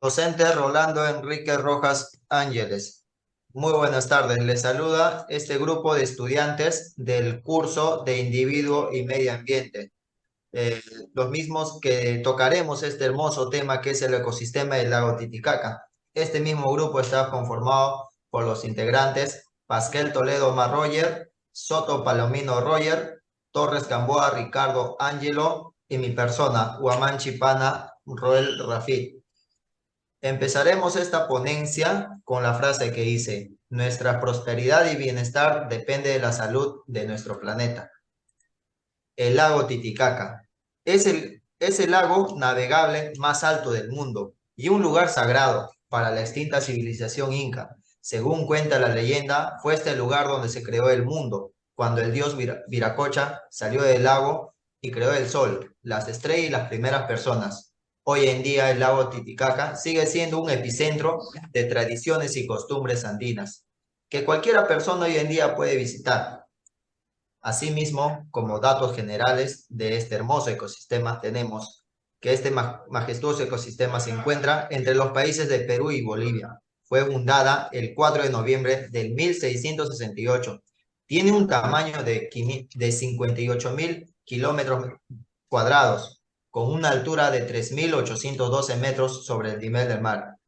Docente Rolando Enrique Rojas Ángeles. Muy buenas tardes. Les saluda este grupo de estudiantes del curso de Individuo y Medio Ambiente. Eh, los mismos que tocaremos este hermoso tema que es el ecosistema del lago Titicaca. Este mismo grupo está conformado por los integrantes Pasquel Toledo Mar Roger, Soto Palomino Roger, Torres Gamboa Ricardo Ángelo y mi persona, Huamán Chipana Roel Rafit. Empezaremos esta ponencia con la frase que dice: nuestra prosperidad y bienestar depende de la salud de nuestro planeta. El lago Titicaca es el lago navegable más alto del mundo y un lugar sagrado para la extinta civilización inca. Según cuenta la leyenda, fue este lugar donde se creó el mundo, cuando el dios Viracocha salió del lago y creó el sol, las estrellas y las primeras personas. Hoy en día el lago Titicaca sigue siendo un epicentro de tradiciones y costumbres andinas, que cualquiera persona hoy en día puede visitar. Asimismo, como datos generales de este hermoso ecosistema, tenemos que este majestuoso ecosistema se encuentra entre los países de Perú y Bolivia. Fue fundada el 4 de noviembre del 1668. Tiene un tamaño de 58.000 kilómetros cuadrados, con una altura de 3.812 metros sobre el nivel del mar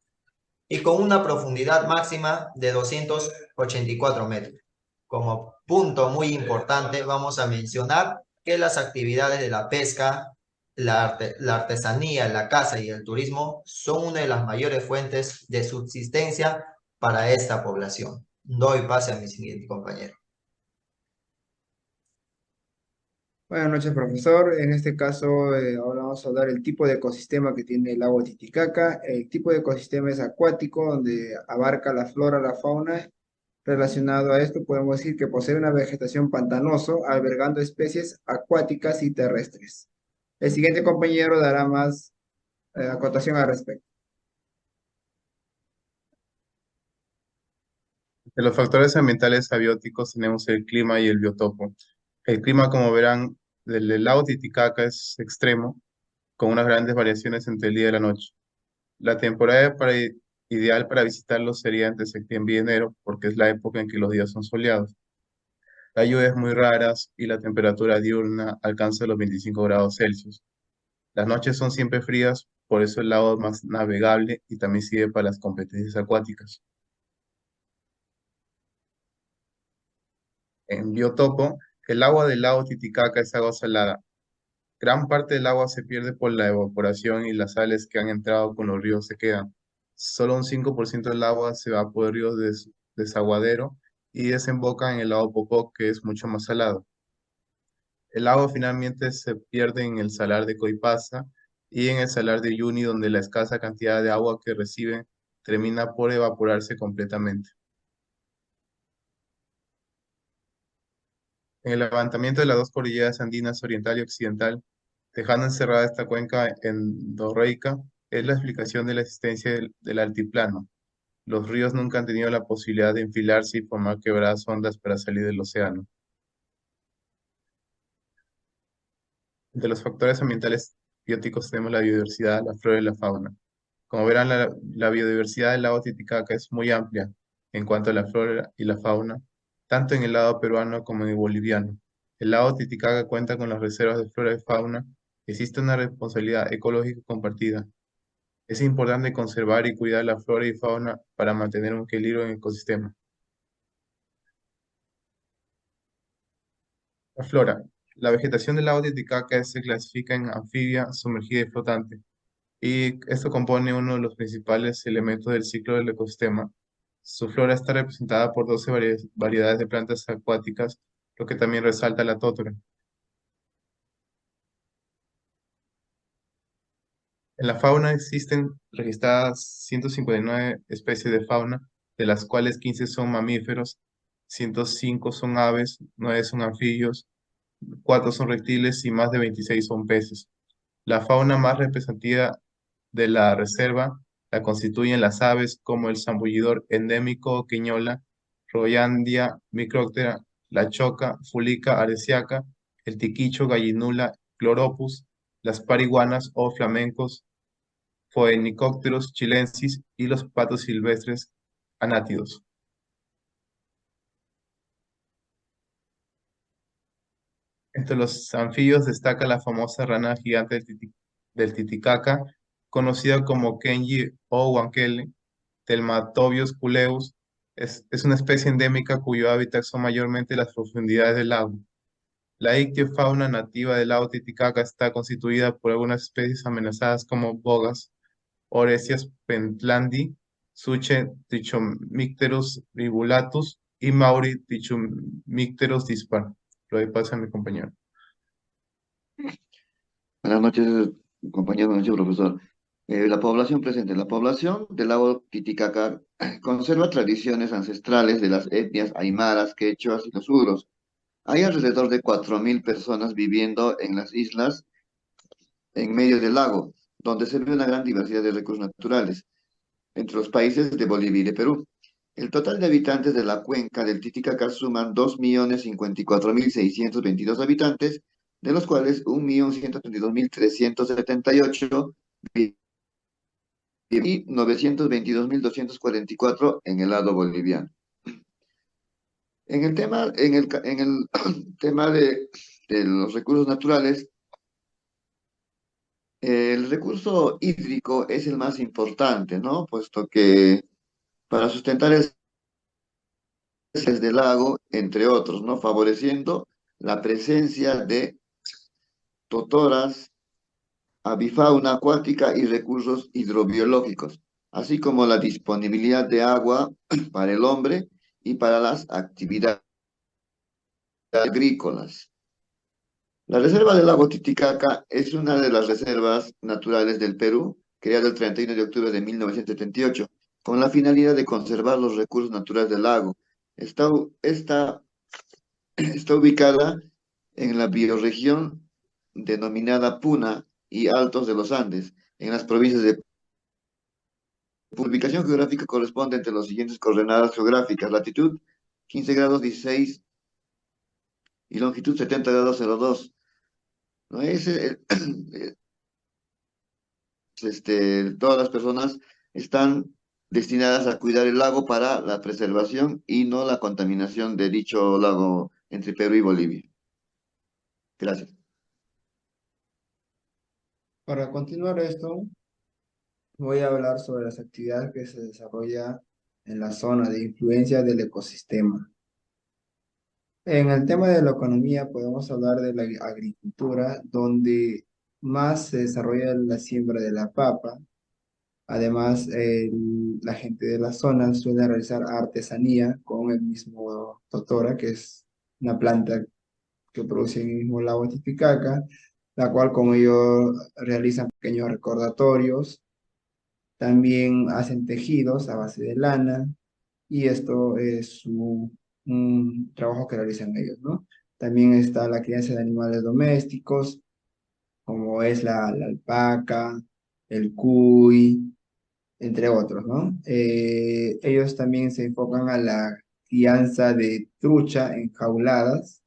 y con una profundidad máxima de 284 metros. Como punto muy importante, vamos a mencionar que las actividades de la pesca, la artesanía, la caza y el turismo son una de las mayores fuentes de subsistencia para esta población. Doy pase a mi siguiente compañero. Buenas noches, profesor. En este caso, ahora vamos a hablar del tipo de ecosistema que tiene el lago Titicaca. El tipo de ecosistema es acuático, donde abarca la flora, la fauna. Relacionado a esto, podemos decir que posee una vegetación pantanoso, albergando especies acuáticas y terrestres. El siguiente compañero dará más acotación al respecto. De los factores ambientales abióticos tenemos el clima y el biotopo. El clima, como verán, del lago Titicaca es extremo, con unas grandes variaciones entre el día y la noche. La temporada ideal para visitarlo sería entre septiembre y enero, porque es la época en que los días son soleados. Las lluvias muy raras y la temperatura diurna alcanza los 25 grados Celsius. Las noches son siempre frías, por eso el lago es más navegable y también sirve para las competencias acuáticas. En biotopo, el agua del lago Titicaca es agua salada. Gran parte del agua se pierde por la evaporación y las sales que han entrado con los ríos se quedan. Solo un 5% del agua se va por ríos desaguadero y desemboca en el lago Popó, que es mucho más salado. El agua finalmente se pierde en el salar de Coipasa y en el salar de Uyuni, donde la escasa cantidad de agua que recibe termina por evaporarse completamente. En el levantamiento de las dos cordilleras andinas oriental y occidental, dejando encerrada esta cuenca endorreica, es la explicación de la existencia del altiplano. Los ríos nunca han tenido la posibilidad de enfilarse y formar quebradas hondas para salir del océano. Entre los factores ambientales bióticos tenemos la biodiversidad, la flora y la fauna. Como verán, la biodiversidad del lago Titicaca es muy amplia en cuanto a la flora y la fauna, tanto en el lado peruano como en el boliviano. El lago Titicaca cuenta con las reservas de flora y fauna. Existe una responsabilidad ecológica compartida. Es importante conservar y cuidar la flora y fauna para mantener un equilibrio en el ecosistema. La flora. La vegetación del lago Titicaca se clasifica en anfibia, sumergida y flotante, y esto compone uno de los principales elementos del ciclo del ecosistema. Su flora está representada por 12 variedades de plantas acuáticas, lo que también resalta la tótora. En la fauna existen registradas 159 especies de fauna, de las cuales 15 son mamíferos, 105 son aves, 9 son anfibios, 4 son reptiles y más de 26 son peces. La fauna más representativa de la reserva la constituyen las aves como el zambullidor endémico quiñola, Royandia micróptera, la choca, Fulica areciaca, el tiquicho gallinula chloropus, las pariguanas o flamencos, Phoenicopterus chilensis y los patos silvestres anátidos. Entre los anfibios destaca la famosa rana gigante del Titicaca, conocida como Kenji o Huanquele, Telmatobius culeus. Es una especie endémica cuyo hábitat son mayormente las profundidades del lago. La ictiofauna nativa del lago Titicaca está constituida por algunas especies amenazadas como bogas, Oresias pentlandi, Suche Trichomicterus ribulatus y Mauri Trichomicterus dispar. Lo doy paso a mi compañero. Buenas noches, compañero, buenas noches, profesor. La población presente. La población del lago Titicaca conserva tradiciones ancestrales de las etnias aymaras, quechuas y los uros. Hay alrededor de 4.000 personas viviendo en las islas en medio del lago, donde se ve una gran diversidad de recursos naturales entre los países de Bolivia y de Perú. El total de habitantes de la cuenca del Titicaca suman 2.054.622 habitantes, de los cuales 1.132.378 y 922.244 en el lado boliviano. En el tema de los recursos naturales, el recurso hídrico es el más importante, ¿no? Puesto que para sustentar el del lago, entre otros, ¿no? Favoreciendo la presencia de totoras, avifauna acuática y recursos hidrobiológicos, así como la disponibilidad de agua para el hombre y para las actividades agrícolas. La reserva del lago Titicaca es una de las reservas naturales del Perú, creada el 31 de octubre de 1978, con la finalidad de conservar los recursos naturales del lago. Está ubicada en la bioregión denominada Puna y Altos de los Andes, en las provincias de... Su ubicación geográfica corresponde entre las siguientes coordenadas geográficas: latitud 15 grados 16 y longitud 70 grados 02. ¿No? Todas las personas están destinadas a cuidar el lago para la preservación y no la contaminación de dicho lago entre Perú y Bolivia. Gracias. Para continuar esto, voy a hablar sobre las actividades que se desarrollan en la zona de influencia del ecosistema. En el tema de la economía podemos hablar de la agricultura, donde más se desarrolla la siembra de la papa. Además, la gente de la zona suele realizar artesanía con el mismo totora, que es una planta que produce en el mismo lago Titicaca, la cual como ellos realizan pequeños recordatorios, también hacen tejidos a base de lana, y esto es un trabajo que realizan ellos, ¿no? También está la crianza de animales domésticos, como es la alpaca, el cuy, entre otros, ¿no? Ellos también se enfocan a la crianza de trucha enjauladas,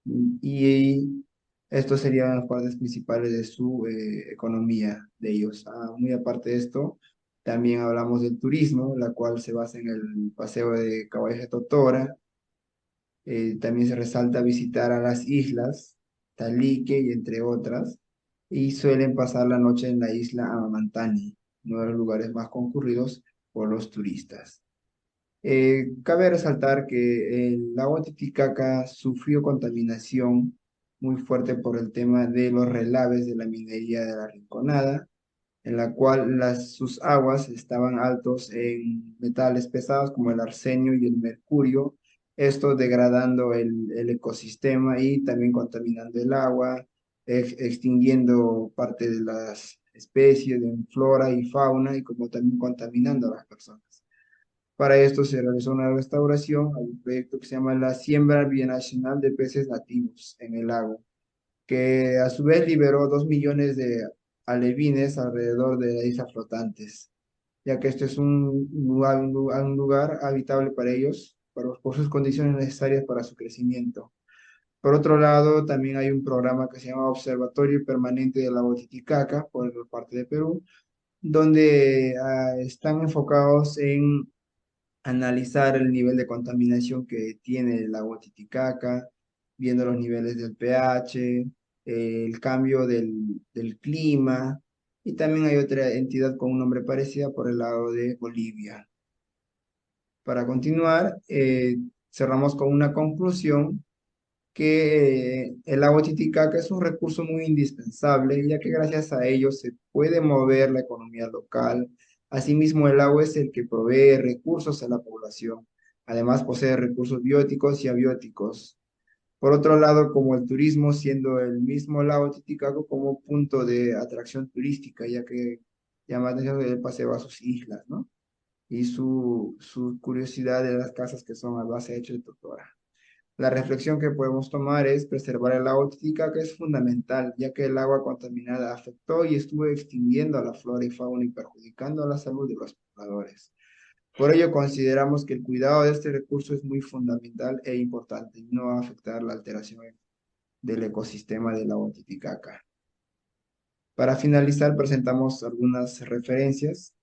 y estos serían las partes principales de su economía de ellos. Muy aparte de esto, también hablamos del turismo, la cual se basa en el paseo de caballos de Totora. También se resalta visitar a las islas, Talique y entre otras, y suelen pasar la noche en la isla Amamantani, uno de los lugares más concurridos por los turistas. Cabe resaltar que el lago Titicaca sufrió contaminación muy fuerte por el tema de los relaves de la minería de la Rinconada, en la cual sus aguas estaban altos en metales pesados como el arsenio y el mercurio, esto degradando el ecosistema y también contaminando el agua, extinguiendo parte de las especies de flora y fauna, y como también contaminando a las personas. Para esto se realizó una restauración a un proyecto que se llama la Siembra Binacional de Peces Nativos en el lago, que a su vez liberó 2 millones de alevines alrededor de las islas flotantes, ya que este es un lugar habitable para ellos, por sus condiciones necesarias para su crecimiento. Por otro lado, también hay un programa que se llama Observatorio Permanente del Lago Titicaca, por parte de Perú, donde están enfocados en analizar el nivel de contaminación que tiene el lago Titicaca, viendo los niveles del pH, el cambio del clima, y también hay otra entidad con un nombre parecido por el lado de Bolivia. Para continuar, cerramos con una conclusión que el lago Titicaca es un recurso muy indispensable, ya que gracias a ello se puede mover la economía local. Asimismo, el agua es el que provee recursos a la población. Además, posee recursos bióticos y abióticos. Por otro lado, como el turismo, siendo el mismo lago Titicaca como punto de atracción turística, ya que llama la atención el paseo a sus islas, ¿no? Y su curiosidad de las casas que son a base hecho de totora. La reflexión que podemos tomar es preservar el agua Titicaca es fundamental, ya que el agua contaminada afectó y estuvo extinguiendo a la flora y fauna y perjudicando a la salud de los pobladores. Por ello, consideramos que el cuidado de este recurso es muy fundamental e importante y no va a afectar la alteración del ecosistema del lago Titicaca. Para finalizar, presentamos algunas referencias